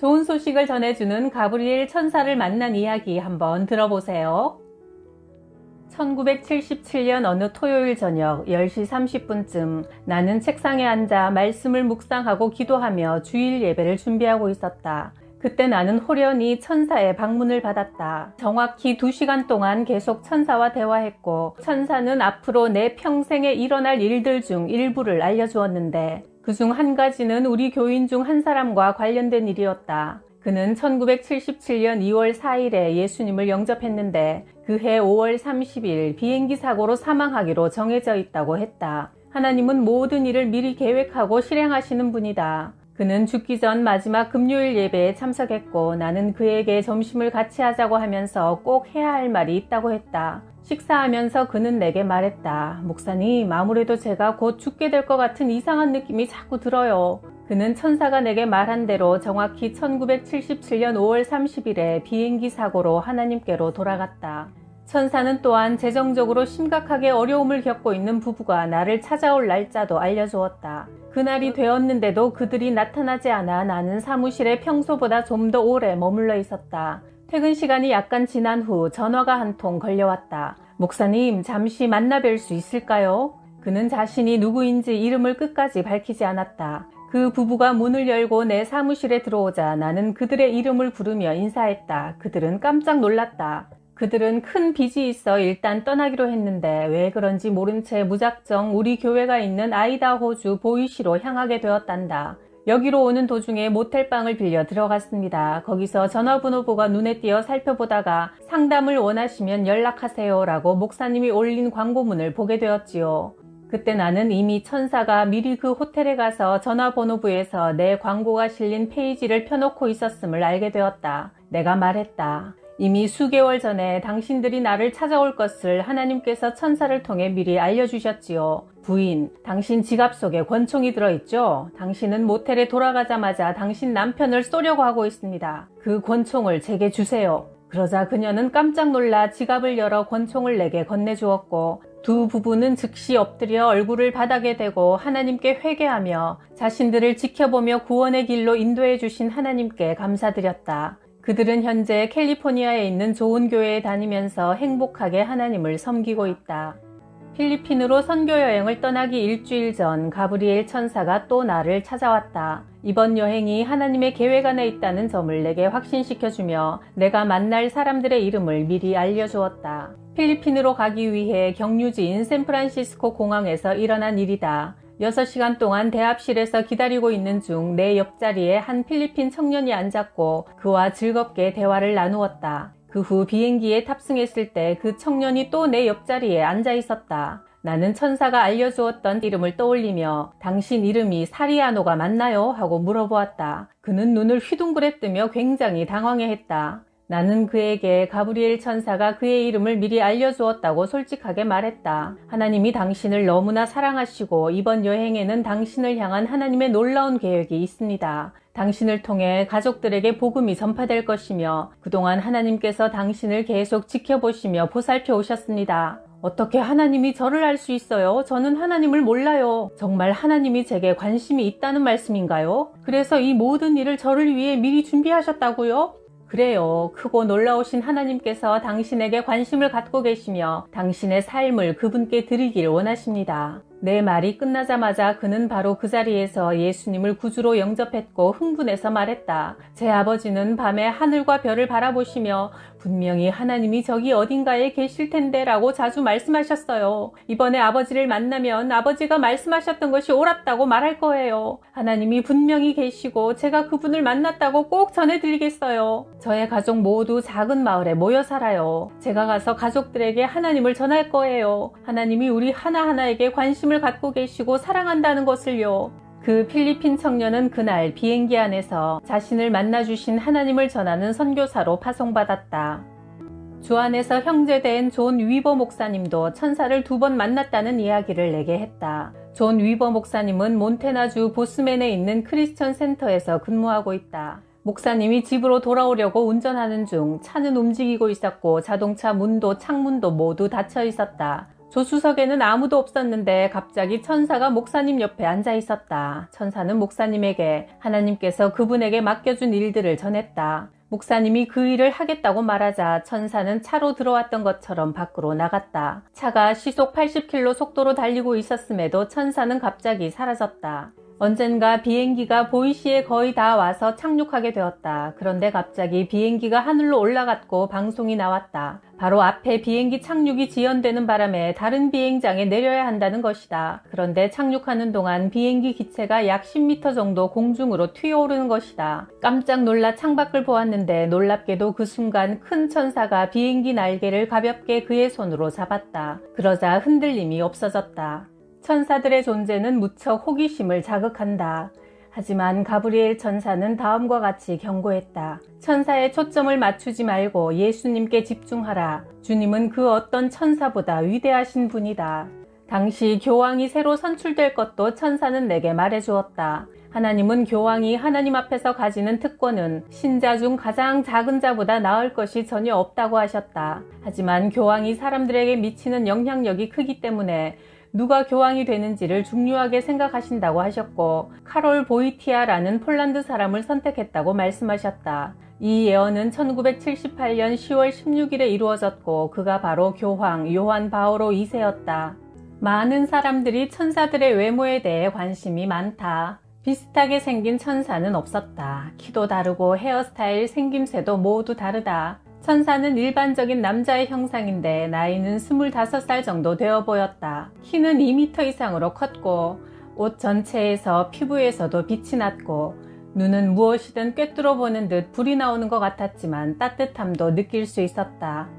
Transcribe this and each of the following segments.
좋은 소식을 전해주는 가브리엘 천사를 만난 이야기 한번 들어보세요. 1977년 어느 토요일 저녁 10시 30분쯤 나는 책상에 앉아 말씀을 묵상하고 기도하며 주일 예배를 준비하고 있었다. 그때 나는 호련히 천사의 방문을 받았다. 정확히 2시간 동안 계속 천사와 대화했고 천사는 앞으로 내 평생에 일어날 일들 중 일부를 알려주었는데 그중 한 가지는 우리 교인 중 한 사람과 관련된 일이었다. 그는 1977년 2월 4일에 예수님을 영접했는데 그해 5월 30일 비행기 사고로 사망하기로 정해져 있다고 했다. 하나님은 모든 일을 미리 계획하고 실행하시는 분이다. 그는 죽기 전 마지막 금요일 예배에 참석했고 나는 그에게 점심을 같이 하자고 하면서 꼭 해야 할 말이 있다고 했다. 식사하면서 그는 내게 말했다. 목사님, 아무래도 제가 곧 죽게 될 것 같은 이상한 느낌이 자꾸 들어요. 그는 천사가 내게 말한 대로 정확히 1977년 5월 30일에 비행기 사고로 하나님께로 돌아갔다. 천사는 또한 재정적으로 심각하게 어려움을 겪고 있는 부부가 나를 찾아올 날짜도 알려주었다. 그날이 되었는데도 그들이 나타나지 않아 나는 사무실에 평소보다 좀 더 오래 머물러 있었다. 퇴근 시간이 약간 지난 후 전화가 한 통 걸려왔다. 목사님, 잠시 만나 뵐 수 있을까요? 그는 자신이 누구인지 이름을 끝까지 밝히지 않았다. 그 부부가 문을 열고 내 사무실에 들어오자 나는 그들의 이름을 부르며 인사했다. 그들은 깜짝 놀랐다. 그들은 큰 빚이 있어 일단 떠나기로 했는데 왜 그런지 모른 채 무작정 우리 교회가 있는 아이다호주 보이시로 향하게 되었단다. 여기로 오는 도중에 모텔방을 빌려 들어갔습니다. 거기서 전화번호부가 눈에 띄어 살펴보다가 상담을 원하시면 연락하세요 라고 목사님이 올린 광고문을 보게 되었지요. 그때 나는 이미 천사가 미리 그 호텔에 가서 전화번호부에서 내 광고가 실린 페이지를 펴놓고 있었음을 알게 되었다. 내가 말했다. 이미 수개월 전에 당신들이 나를 찾아올 것을 하나님께서 천사를 통해 미리 알려주셨지요. 부인, 당신 지갑 속에 권총이 들어있죠? 당신은 모텔에 돌아가자마자 당신 남편을 쏘려고 하고 있습니다. 그 권총을 제게 주세요. 그러자 그녀는 깜짝 놀라 지갑을 열어 권총을 내게 건네주었고 두 부부는 즉시 엎드려 얼굴을 바닥에 대고 하나님께 회개하며 자신들을 지켜보며 구원의 길로 인도해 주신 하나님께 감사드렸다. 그들은 현재 캘리포니아에 있는 좋은 교회에 다니면서 행복하게 하나님을 섬기고 있다. 필리핀으로 선교 여행을 떠나기 일주일 전 가브리엘 천사가 또 나를 찾아왔다. 이번 여행이 하나님의 계획 안에 있다는 점을 내게 확신시켜주며 내가 만날 사람들의 이름을 미리 알려주었다. 필리핀으로 가기 위해 경유지인 샌프란시스코 공항에서 일어난 일이다. 6시간 동안 대합실에서 기다리고 있는 중 내 옆자리에 한 필리핀 청년이 앉았고 그와 즐겁게 대화를 나누었다. 그 후 비행기에 탑승했을 때 그 청년이 또 내 옆자리에 앉아 있었다. 나는 천사가 알려주었던 이름을 떠올리며 당신 이름이 사리아노가 맞나요? 하고 물어보았다. 그는 눈을 휘둥그레 뜨며 굉장히 당황해했다. 나는 그에게 가브리엘 천사가 그의 이름을 미리 알려주었다고 솔직하게 말했다. 하나님이 당신을 너무나 사랑하시고 이번 여행에는 당신을 향한 하나님의 놀라운 계획이 있습니다. 당신을 통해 가족들에게 복음이 전파될 것이며 그동안 하나님께서 당신을 계속 지켜보시며 보살펴 오셨습니다. 어떻게 하나님이 저를 알 수 있어요? 저는 하나님을 몰라요. 정말 하나님이 제게 관심이 있다는 말씀인가요? 그래서 이 모든 일을 저를 위해 미리 준비하셨다고요? 그래요. 크고 놀라우신 하나님께서 당신에게 관심을 갖고 계시며 당신의 삶을 그분께 드리길 원하십니다. 내 말이 끝나자마자 그는 바로 그 자리에서 예수님을 구주로 영접했고 흥분해서 말했다. 제 아버지는 밤에 하늘과 별을 바라보시며 분명히 하나님이 저기 어딘가에 계실 텐데 라고 자주 말씀하셨어요. 이번에 아버지를 만나면 아버지가 말씀하셨던 것이 옳았다고 말할 거예요. 하나님이 분명히 계시고 제가 그분을 만났다고 꼭 전해드리겠어요. 저의 가족 모두 작은 마을에 모여 살아요. 제가 가서 가족들에게 하나님을 전할 거예요. 하나님이 우리 하나하나에게 관심을 갖고 계시고 사랑한다는 것을요. 그 필리핀 청년은 그날 비행기 안에서 자신을 만나주신 하나님을 전하는 선교사로 파송받았다. 주 안에서 형제된 존 위버 목사님도 천사를 2번 만났다는 이야기를 내게 했다. 존 위버 목사님은 몬태나주 보스맨에 있는 크리스천 센터에서 근무하고 있다. 목사님이 집으로 돌아오려고 운전하는 중 차는 움직이고 있었고 자동차 문도 창문도 모두 닫혀 있었다. 조수석에는 아무도 없었는데 갑자기 천사가 목사님 옆에 앉아 있었다. 천사는 목사님에게 하나님께서 그분에게 맡겨준 일들을 전했다. 목사님이 그 일을 하겠다고 말하자 천사는 차로 들어왔던 것처럼 밖으로 나갔다. 차가 시속 80km 속도로 달리고 있었음에도 천사는 갑자기 사라졌다. 언젠가 비행기가 보이시에 거의 다 와서 착륙하게 되었다. 그런데 갑자기 비행기가 하늘로 올라갔고 방송이 나왔다. 바로 앞에 비행기 착륙이 지연되는 바람에 다른 비행장에 내려야 한다는 것이다. 그런데 착륙하는 동안 비행기 기체가 약 10m 정도 공중으로 튀어오르는 것이다. 깜짝 놀라 창밖을 보았는데 놀랍게도 그 순간 큰 천사가 비행기 날개를 가볍게 그의 손으로 잡았다. 그러자 흔들림이 없어졌다. 천사들의 존재는 무척 호기심을 자극한다. 하지만 가브리엘 천사는 다음과 같이 경고했다. 천사의 초점을 맞추지 말고 예수님께 집중하라. 주님은 그 어떤 천사보다 위대하신 분이다. 당시 교황이 새로 선출될 것도 천사는 내게 말해주었다. 하나님은 교황이 하나님 앞에서 가지는 특권은 신자 중 가장 작은 자보다 나을 것이 전혀 없다고 하셨다. 하지만 교황이 사람들에게 미치는 영향력이 크기 때문에 누가 교황이 되는지를 중요하게 생각하신다고 하셨고 카롤 보이티아라는 폴란드 사람을 선택했다고 말씀하셨다. 이 예언은 1978년 10월 16일에 이루어졌고 그가 바로 교황 요한 바오로 2세였다. 많은 사람들이 천사들의 외모에 대해 관심이 많다. 비슷하게 생긴 천사는 없었다. 키도 다르고 헤어스타일, 생김새도 모두 다르다. 천사는 일반적인 남자의 형상인데 나이는 25살 정도 되어 보였다. 키는 2m 이상으로 컸고 옷 전체에서 피부에서도 빛이 났고 눈은 무엇이든 꿰뚫어 보는 듯 불이 나오는 것 같았지만 따뜻함도 느낄 수 있었다.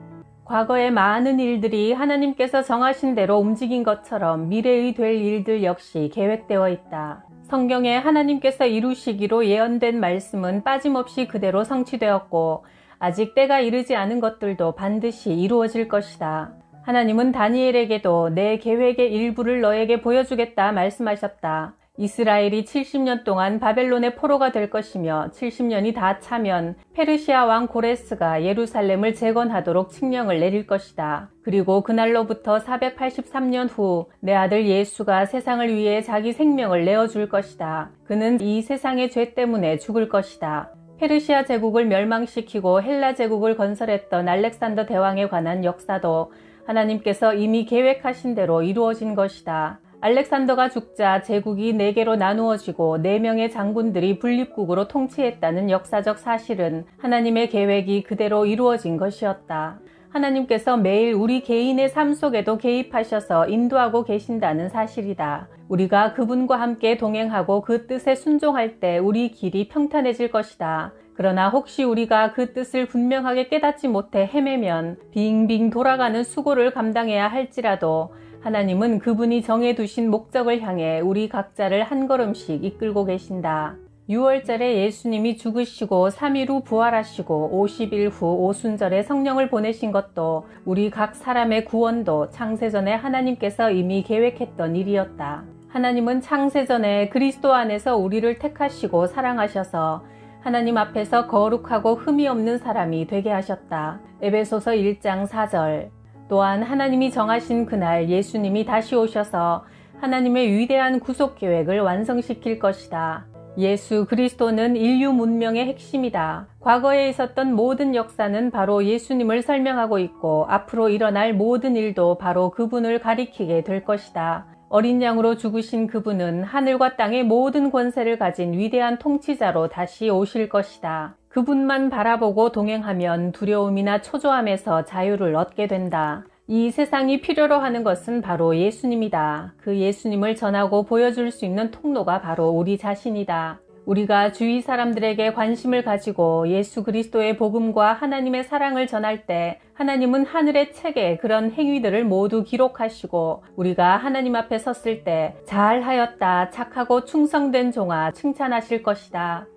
과거의 많은 일들이 하나님께서 정하신 대로 움직인 것처럼 미래의 될 일들 역시 계획되어 있다. 성경에 하나님께서 이루시기로 예언된 말씀은 빠짐없이 그대로 성취되었고 아직 때가 이르지 않은 것들도 반드시 이루어질 것이다. 하나님은 다니엘에게도 내 계획의 일부를 너에게 보여주겠다 말씀하셨다. 이스라엘이 70년 동안 바벨론의 포로가 될 것이며 70년이 다 차면 페르시아 왕 고레스가 예루살렘을 재건하도록 칙령을 내릴 것이다. 그리고 그날로부터 483년 후 내 아들 예수가 세상을 위해 자기 생명을 내어줄 것이다. 그는 이 세상의 죄 때문에 죽을 것이다. 페르시아 제국을 멸망시키고 헬라 제국을 건설했던 알렉산더 대왕에 관한 역사도 하나님께서 이미 계획하신 대로 이루어진 것이다. 알렉산더가 죽자 제국이 4개로 나누어지고 4명의 장군들이 분립국으로 통치했다는 역사적 사실은 하나님의 계획이 그대로 이루어진 것이었다. 하나님께서 매일 우리 개인의 삶 속에도 개입하셔서 인도하고 계신다는 사실이다. 우리가 그분과 함께 동행하고 그 뜻에 순종할 때 우리 길이 평탄해질 것이다. 그러나 혹시 우리가 그 뜻을 분명하게 깨닫지 못해 헤매면 빙빙 돌아가는 수고를 감당해야 할지라도 하나님은 그분이 정해두신 목적을 향해 우리 각자를 한 걸음씩 이끌고 계신다. 6월절에 예수님이 죽으시고 3일 후 부활하시고 50일 후 오순절에 성령을 보내신 것도 우리 각 사람의 구원도 창세전에 하나님께서 이미 계획했던 일이었다. 하나님은 창세전에 그리스도 안에서 우리를 택하시고 사랑하셔서 하나님 앞에서 거룩하고 흠이 없는 사람이 되게 하셨다. 에베소서 1장 4절. 또한 하나님이 정하신 그날 예수님이 다시 오셔서 하나님의 위대한 구속 계획을 완성시킬 것이다. 예수 그리스도는 인류 문명의 핵심이다. 과거에 있었던 모든 역사는 바로 예수님을 설명하고 있고 앞으로 일어날 모든 일도 바로 그분을 가리키게 될 것이다. 어린 양으로 죽으신 그분은 하늘과 땅의 모든 권세를 가진 위대한 통치자로 다시 오실 것이다. 그분만 바라보고 동행하면 두려움이나 초조함에서 자유를 얻게 된다. 이 세상이 필요로 하는 것은 바로 예수님이다. 그 예수님을 전하고 보여줄 수 있는 통로가 바로 우리 자신이다. 우리가 주위 사람들에게 관심을 가지고 예수 그리스도의 복음과 하나님의 사랑을 전할 때 하나님은 하늘의 책에 그런 행위들을 모두 기록하시고 우리가 하나님 앞에 섰을 때 잘하였다, 착하고 충성된 종아 칭찬하실 것이다.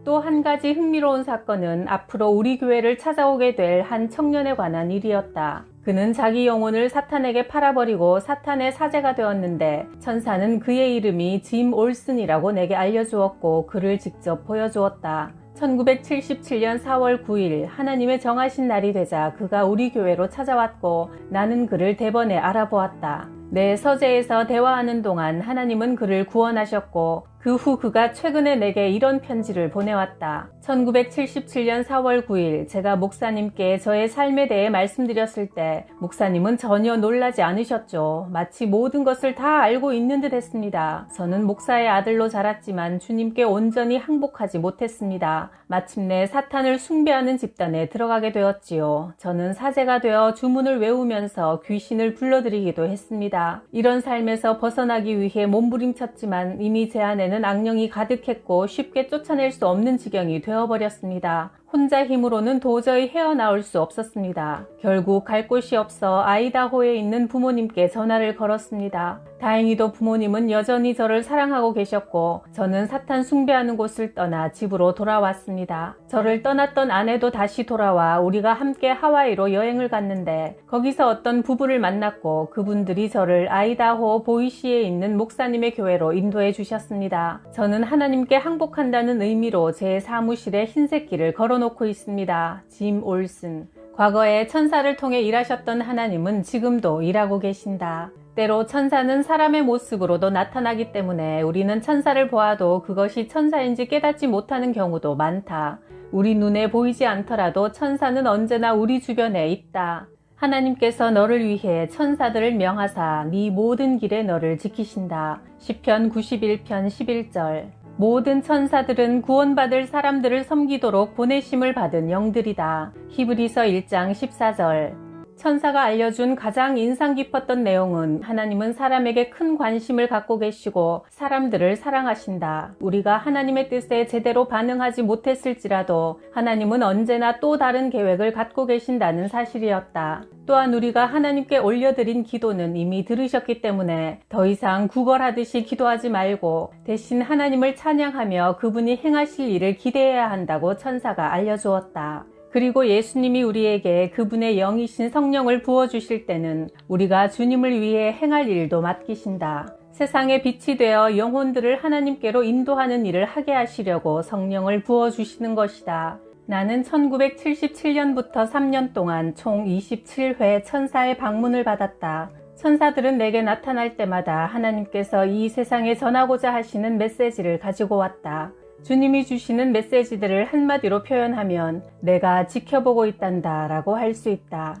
또 한 가지 흥미로운 사건은 앞으로 우리 교회를 찾아오게 될 한 청년에 관한 일이었다. 그는 자기 영혼을 사탄에게 팔아버리고 사탄의 사제가 되었는데 천사는 그의 이름이 짐 올슨이라고 내게 알려주었고 그를 직접 보여주었다. 1977년 4월 9일 하나님의 정하신 날이 되자 그가 우리 교회로 찾아왔고 나는 그를 대번에 알아보았다. 내 서재에서 대화하는 동안 하나님은 그를 구원하셨고 그 후 그가 최근에 내게 이런 편지를 보내왔다. 1977년 4월 9일 제가 목사님께 저의 삶에 대해 말씀드렸을 때 목사님은 전혀 놀라지 않으셨죠. 마치 모든 것을 다 알고 있는 듯 했습니다. 저는 목사의 아들로 자랐지만 주님께 온전히 항복하지 못했습니다. 마침내 사탄을 숭배하는 집단에 들어가게 되었지요. 저는 사제가 되어 주문을 외우면서 귀신을 불러들이기도 했습니다. 이런 삶에서 벗어나기 위해 몸부림쳤지만 이미 제 안에는 악령이 가득했고 쉽게 쫓아낼 수 없는 지경이 되어버렸습니다. 혼자 힘으로는 도저히 헤어나올 수 없었습니다. 결국 갈 곳이 없어 아이다호에 있는 부모님께 전화를 걸었습니다. 다행히도 부모님은 여전히 저를 사랑하고 계셨고 저는 사탄 숭배하는 곳을 떠나 집으로 돌아왔습니다. 저를 떠났던 아내도 다시 돌아와 우리가 함께 하와이로 여행을 갔는데 거기서 어떤 부부를 만났고 그분들이 저를 아이다호 보이시에 있는 목사님의 교회로 인도해 주셨습니다. 저는 하나님께 항복한다는 의미로 제 사무실에 흰색 길을 걸어놓고 있습니다. 짐 올슨. 과거에 천사를 통해 일하셨던 하나님은 지금도 일하고 계신다. 때로 천사는 사람의 모습으로도 나타나기 때문에 우리는 천사를 보아도 그것이 천사인지 깨닫지 못하는 경우도 많다. 우리 눈에 보이지 않더라도 천사는 언제나 우리 주변에 있다. 하나님께서 너를 위해 천사들을 명하사 네 모든 길에 너를 지키신다. 시편 91편 11절. 모든 천사들은 구원받을 사람들을 섬기도록 보내심을 받은 영들이다. 히브리서 1장 14절. 천사가 알려준 가장 인상 깊었던 내용은 하나님은 사람에게 큰 관심을 갖고 계시고 사람들을 사랑하신다. 우리가 하나님의 뜻에 제대로 반응하지 못했을지라도 하나님은 언제나 또 다른 계획을 갖고 계신다는 사실이었다. 또한 우리가 하나님께 올려드린 기도는 이미 들으셨기 때문에 더 이상 구걸하듯이 기도하지 말고 대신 하나님을 찬양하며 그분이 행하실 일을 기대해야 한다고 천사가 알려주었다. 그리고 예수님이 우리에게 그분의 영이신 성령을 부어주실 때는 우리가 주님을 위해 행할 일도 맡기신다. 세상의 빛이 되어 영혼들을 하나님께로 인도하는 일을 하게 하시려고 성령을 부어주시는 것이다. 나는 1977년부터 3년 동안 총 27회 천사의 방문을 받았다. 천사들은 내게 나타날 때마다 하나님께서 이 세상에 전하고자 하시는 메시지를 가지고 왔다. 주님이 주시는 메시지들을 한마디로 표현하면 내가 지켜보고 있단다 라고 할 수 있다.